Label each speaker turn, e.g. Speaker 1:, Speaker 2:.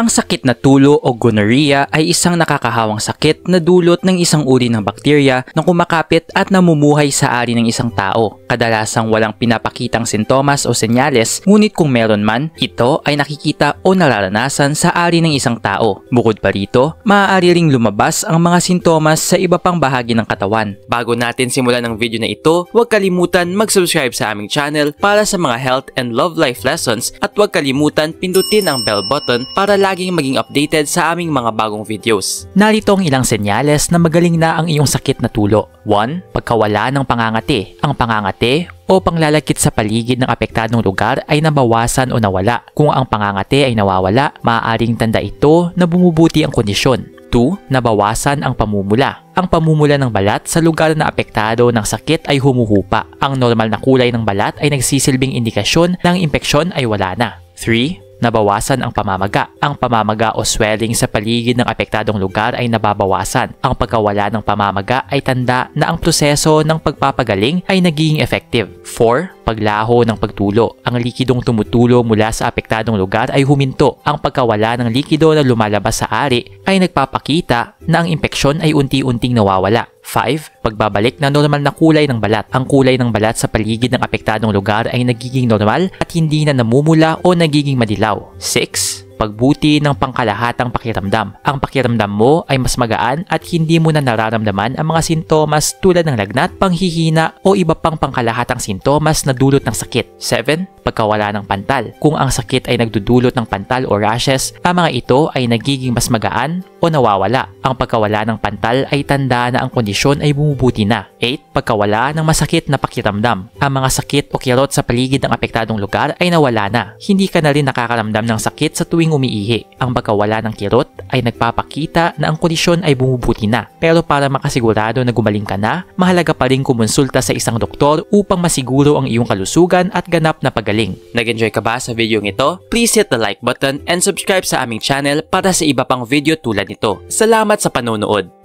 Speaker 1: Ang sakit na tulo o gonorrhea ay isang nakakahawang sakit na dulot ng isang uri ng bakterya na kumakapit at namumuhay sa ari ng isang tao. Kadalasang walang pinapakitang sintomas o senyales, ngunit kung meron man, ito ay nakikita o nararanasan sa ari ng isang tao. Bukod pa rito, maaari ring lumabas ang mga sintomas sa iba pang bahagi ng katawan. Bago natin simulan ang video na ito, huwag kalimutan mag-subscribe sa aming channel para sa mga health and love life lessons at huwag kalimutan pindutin ang bell button para laging maging updated sa aming mga bagong videos. Narito ang ilang senyales na magaling na ang iyong sakit na tulo. 1. Pagkawala ng pangangati. Ang pangangati o panglalakit sa paligid ng apektadong lugar ay nabawasan o nawala. Kung ang pangangati ay nawawala, maaaring tanda ito na bumubuti ang kondisyon. 2. Nabawasan ang pamumula. Ang pamumula ng balat sa lugar na apektado ng sakit ay humuhupa. Ang normal na kulay ng balat ay nagsisilbing indikasyon na ang impeksyon ay wala na. 3. Nabawasan ang pamamaga. Ang pamamaga o swelling sa paligid ng apektadong lugar ay nababawasan. Ang pagkawala ng pamamaga ay tanda na ang proseso ng pagpapagaling ay nagiging effective. 4. Paglaho ng pagtulo. Ang likidong tumutulo mula sa apektadong lugar ay huminto. Ang pagkawala ng likido na lumalabas sa ari ay nagpapakita na ang impeksyon ay unti-unting nawawala. 5. Pagbabalik na normal na kulay ng balat. Ang kulay ng balat sa paligid ng apektadong lugar ay nagiging normal at hindi na namumula o nagiging madilaw. 6. Pagbuti ng pangkalahatang pakiramdam. Ang pakiramdam mo ay mas magaan at hindi mo na nararamdaman ang mga sintomas tulad ng lagnat, panghihina o iba pang pangkalahatang sintomas na dulot ng sakit. 7. Pagkawala ng pantal. Kung ang sakit ay nagdudulot ng pantal o rashes, ang mga ito ay nagiging mas magaan o nawawala. Ang pagkawala ng pantal ay tanda na ang kondisyon ay bumubuti na. 8. Pagkawala ng masakit na pakiramdam. Ang mga sakit o kirot sa paligid ng apektadong lugar ay nawala na. Hindi ka na rin nakakaramdam ng sakit sa tuwing umiihi. Ang pagkawala ng kirot ay nagpapakita na ang kondisyon ay bumubuti na. Pero para makasigurado na gumaling ka na, mahalaga pa rin kumonsulta sa isang doktor upang masiguro ang iyong kalusugan at ganap na pagaling. Nag-enjoy ka ba sa video ito? Please hit the like button and subscribe sa aming channel para sa iba pang video tulad nito. Salamat sa panonood!